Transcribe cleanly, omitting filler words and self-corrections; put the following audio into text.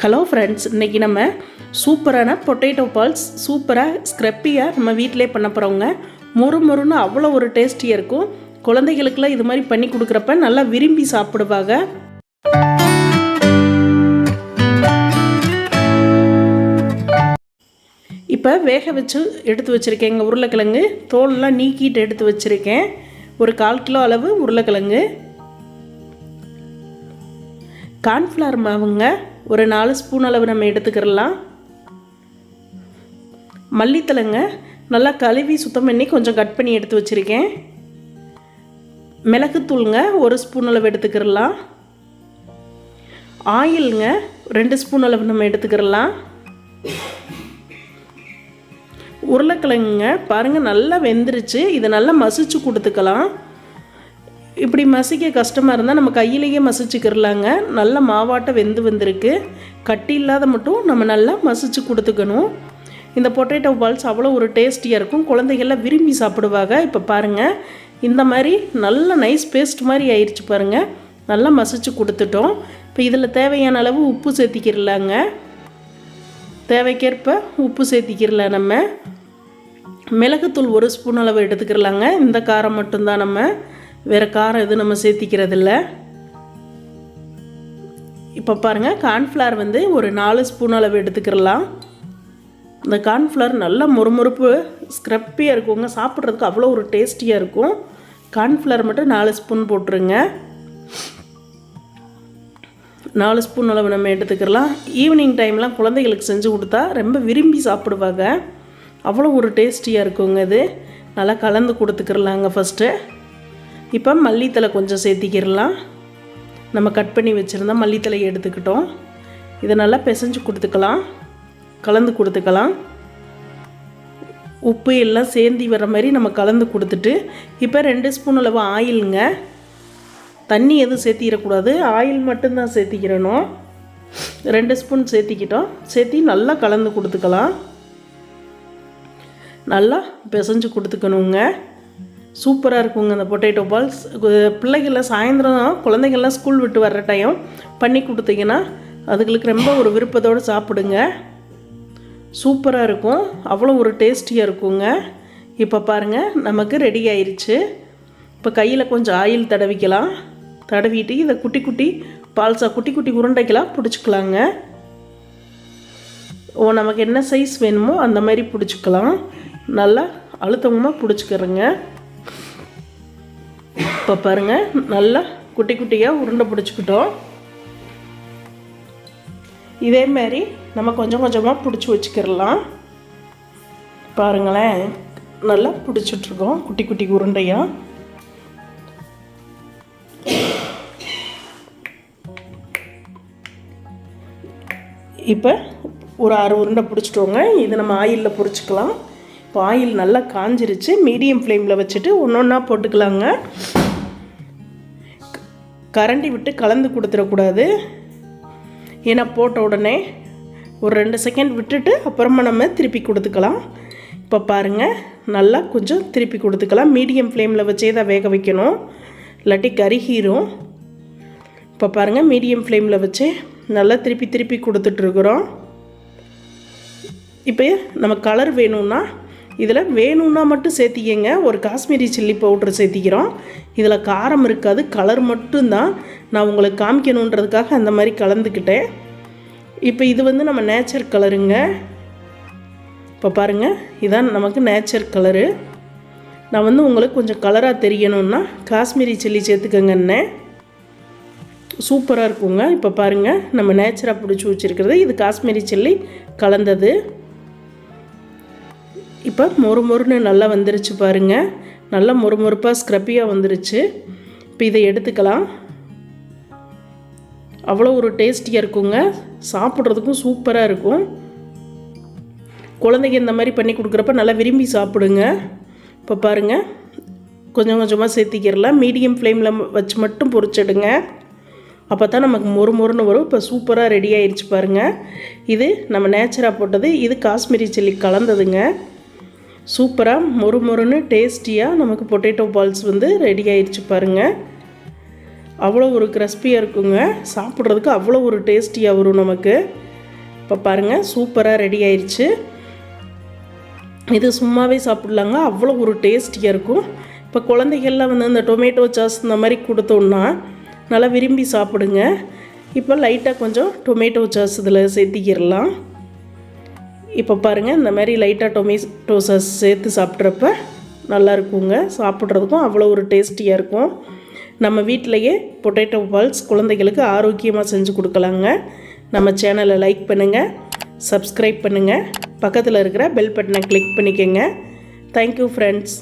Hello friends, இன்றைக்கி நம்ம சூப்பரான பொட்டேட்டோ பால்ஸ் சூப்பராக ஸ்க்ரப்பியாக நம்ம வீட்டிலே பண்ண போகிறோங்க. மொறுன்னு அவ்வளோ ஒரு டேஸ்டியாக இருக்கும். குழந்தைகளுக்கெல்லாம் இது மாதிரி பண்ணி கொடுக்குறப்ப நல்லா விரும்பி சாப்பிடுவாங்க. இப்போ வேக வச்சு எடுத்து வச்சுருக்கேங்க. உருளைக்கிழங்கு தோலெலாம் நீக்கிட்டு எடுத்து வச்சுருக்கேன். ஒரு 1/4 கிலோ அளவு உருளைக்கிழங்கு, கார்ன்ஃப்ளவர் மாவுங்க ஒரு 4 ஸ்பூன் அளவு நம்ம எடுத்துக்கிறலாம். மல்லித்தலைங்க நல்லா கழுவி சுத்தம் பண்ணி கொஞ்சம் கட் பண்ணி எடுத்து வச்சுருக்கேன். மிளகுத்தூளுங்க 1 ஸ்பூன் அளவு எடுத்துக்கிறலாம். ஆயிலுங்க 2 ஸ்பூன் அளவு நம்ம எடுத்துக்கிறலாம். உருளைக்கிழங்குங்க பாருங்கள் நல்லா வெந்துருச்சு. இதை நல்லா மசிச்சு கொடுத்துக்கலாம். இப்படி மசிக்க கஷ்டமாக இருந்தால் நம்ம கையிலேயே மசிச்சுக்கிறலாங்க. நல்ல மாவாட்டை வெந்து வந்திருக்கு. கட்டி இல்லாத மட்டும் நம்ம நல்லா மசிச்சு கொடுத்துக்கணும். இந்த பொட்டேட்டோ பால்ஸ் அவ்வளோ ஒரு டேஸ்டியாக இருக்கும். குழந்தைகள்லாம் விரும்பி சாப்பிடுவாங்க. இப்போ பாருங்கள், இந்த மாதிரி நல்ல நைஸ் பேஸ்ட் மாதிரி ஆயிடுச்சு பாருங்கள். நல்லா மசிச்சு கொடுத்துட்டோம். இப்போ இதில் தேவையான அளவு உப்பு சேர்த்திக்கிறலாங்க. தேவைக்கேற்ப உப்பு சேர்த்திக்கிறலாம். நம்ம மிளகுத்தூள் 1 ஸ்பூன் அளவு எடுத்துக்கிறலாங்க. இந்த காரம் மட்டும்தான், நம்ம வேறு காரம் எதுவும் நம்ம சேர்த்திக்கிறதில்ல. இப்போ பாருங்கள், கார்ன்ஃப்ளவர் ஒரு 4 ஸ்பூன் அளவு எடுத்துக்கிறலாம். இந்த கார்ன்ஃப்ளவர் நல்லா மொறுமொறுப்பு ஸ்க்ரப்பியாக இருக்குங்க. சாப்பிட்றதுக்கு அவ்வளோ ஒரு டேஸ்டியாக இருக்கும். கார்ன்ஃப்ளவர் மட்டும் 4 ஸ்பூன் போட்டுருங்க. 4 ஸ்பூன் அளவு நம்ம எடுத்துக்கிறலாம். ஈவினிங் டைம்லாம் குழந்தைகளுக்கு செஞ்சு கொடுத்தா ரொம்ப விரும்பி சாப்பிடுவாங்க. அவ்வளோ ஒரு டேஸ்டியாக இருக்குங்க. இது நல்லா கலந்து கொடுத்துக்கிறலாங்க ஃபஸ்ட்டு. இப்போ மல்லித்தலை கொஞ்சம் சேர்த்திக்கிறலாம். நம்ம கட் பண்ணி வச்சுருந்தா மல்லித்தலையை எடுத்துக்கிட்டோம். இதை நல்லா பிசைஞ்சு கொடுத்துக்கலாம், கலந்து கொடுத்துக்கலாம். உப்பு எல்லாம் சேர்ந்து வர மாதிரி நம்ம கலந்து கொடுத்துட்டு, இப்போ 2 ஸ்பூன் அளவு ஆயிலுங்க. தண்ணி எதுவும் சேர்த்திடக்கூடாது, ஆயில் மட்டும்தான் சேர்த்திக்கிறணும். 2 ஸ்பூன் சேர்த்திக்கிட்டோம். சேர்த்தி நல்லா கலந்து கொடுத்துக்கலாம். நல்லா பிசைஞ்சு கொடுத்துக்கணுங்க. சூப்பராக இருக்குங்க இந்த பொட்டேட்டோ பால்ஸ். பிள்ளைகள்லாம் சாயந்தரம் குழந்தைகள்லாம் ஸ்கூல் விட்டு வர்ற டைம் பண்ணி கொடுத்தீங்கன்னா அதுங்களுக்கு ரொம்ப ஒரு விருப்பத்தோடு சாப்பிடுங்க. சூப்பராக இருக்கும், அவ்வளோ ஒரு டேஸ்டியாக இருக்குங்க. இப்போ பாருங்கள், நமக்கு ரெடி ஆயிடுச்சு. இப்போ கையில் கொஞ்சம் ஆயில் தடவிக்கலாம். தடவிட்டு இதை குட்டி குட்டி பால்ஸாக குட்டி குட்டி உருண்டைக்கெல்லாம் பிடிச்சிக்கலாங்க. நமக்கு என்ன சைஸ் வேணுமோ அந்த மாதிரி பிடிச்சிக்கலாம். நல்லா அழுத்தமாக பிடிச்சிக்கிறேங்க. இப்போ பாருங்கள், நல்லா குட்டி குட்டியாக உருண்டை பிடிச்சிக்கிட்டோம். இதே மாதிரி நம்ம கொஞ்சம் கொஞ்சமாக பிடிச்சி வச்சுக்கிறலாம். பாருங்களேன், நல்லா பிடிச்சிட்ருக்கோம் குட்டி குட்டி உருண்டையாக. இப்போ ஒரு 6 உருண்டை பிடிச்சிட்டோங்க. இது நம்ம ஆயிலில் பொரிச்சிக்கலாம். இப்போ ஆயில் நல்லா காஞ்சிருச்சு. மீடியம் ஃப்ளேமில் வச்சுட்டு ஒன்றா போட்டுக்கலாங்க. கரண்டி விட்டு கலந்து கொடுத்துடக்கூடாது. ஏன்னா போட்ட உடனே ஒரு 2 செகண்ட் விட்டுட்டு அப்புறமா நம்ம திருப்பி கொடுத்துக்கலாம். இப்போ பாருங்கள், நல்லா கொஞ்சம் திருப்பி கொடுத்துக்கலாம். மீடியம் ஃப்ளேமில் வச்சே தான் வேக வைக்கணும், இல்லாட்டி கருகிரும். இப்போ பாருங்கள், மீடியம் ஃப்ளேமில் வச்சு நல்லா திருப்பி திருப்பி கொடுத்துட்ருக்குறோம். இப்போ நம்ம கலர் வேணும்னா இதில் வேணும்னா மட்டும் சேர்த்திக்கங்க. ஒரு காஷ்மீரி சில்லி பவுட்ரு சேர்த்திக்கிறோம். இதில் காரம் இருக்காது, கலர் மட்டும்தான். நான் உங்களுக்கு காமிக்கணுன்றதுக்காக அந்த மாதிரி கலந்துக்கிட்டேன். இப்போ இது நம்ம நேச்சர் கலருங்க. இப்போ பாருங்கள், இதான் நமக்கு நேச்சர் கலரு. நான் உங்களுக்கு கொஞ்சம் கலராக தெரியணும்னா காஷ்மீரி சில்லி சேர்த்துக்கங்கன்னே. சூப்பராக இருக்குங்க. இப்போ பாருங்கள், நம்ம நேச்சராக பிடிச்சி வச்சுருக்கிறது இது காஷ்மீரி சில்லி கலந்தது. இப்போ மொறுன்னு நல்லா வந்துருச்சு பாருங்கள். நல்லா மொறுப்பாக ஸ்க்ரப்பியாக வந்துருச்சு. இப்போ இதை எடுத்துக்கலாம். அவ்வளோ ஒரு டேஸ்டியாக இருக்குங்க. சாப்பிட்றதுக்கும் சூப்பராக இருக்கும். குழந்தைங்க இந்த மாதிரி பண்ணி கொடுக்குறப்ப நல்லா விரும்பி சாப்பிடுங்க. இப்போ பாருங்கள், கொஞ்சம் கொஞ்சமாக சேர்த்திக்கிறலாம். மீடியம் ஃப்ளேமில் வச்சு மட்டும் பொரிச்சிடுங்க. அப்போ தான் நமக்கு மொறுன்னு வரும். இப்போ சூப்பராக ரெடி ஆயிடுச்சு பாருங்கள். இது நம்ம நேச்சராக போட்டது, இது காஷ்மீரி சில்லி கலந்ததுங்க. சூப்பராக மொறுன்னு டேஸ்டியாக நமக்கு பொட்டேட்டோ பால்ஸ் ரெடி ஆயிடுச்சு பாருங்கள். அவ்வளோ ஒரு கிறிஸ்பியாக இருக்குங்க. சாப்பிட்றதுக்கு அவ்வளோ ஒரு டேஸ்டியாக வரும் நமக்கு. இப்போ பாருங்கள் சூப்பராக ரெடி ஆயிடுச்சு. இது சும்மாவே சாப்பிட்லாங்க, அவ்வளோ ஒரு டேஸ்டியாக இருக்கும். இப்போ குழந்தைகள்லாம் வந்து இந்த டொமேட்டோ சாஸ் இந்த மாதிரி கொடுத்தோன்னா நல்லா விரும்பி சாப்பிடுங்க. இப்போ லைட்டாக கொஞ்சம் டொமேட்டோ சாஸ் இதில் சேர்த்திக்கிடலாம். இப்போ பாருங்கள் இந்த மாதிரி லைட்டாக டொமேட்டோ சாஸ் சேர்த்து சாப்பிட்றப்ப நல்லா இருக்குங்க, சாப்பிட்றதுக்கும் அவ்வளோ ஒரு டேஸ்டியாக இருக்கும். நம்ம வீட்டிலையே பொட்டேட்டோ பால்ஸ் குழந்தைகளுக்கு ஆரோக்கியமாக செஞ்சு கொடுக்கலாங்க. நம்ம சேனலை லைக் பண்ணுங்கள், சப்ஸ்கிரைப் பண்ணுங்கள், பக்கத்தில் இருக்கிற பெல் பட்டனை கிளிக் பண்ணிக்கோங்க. Thank you friends.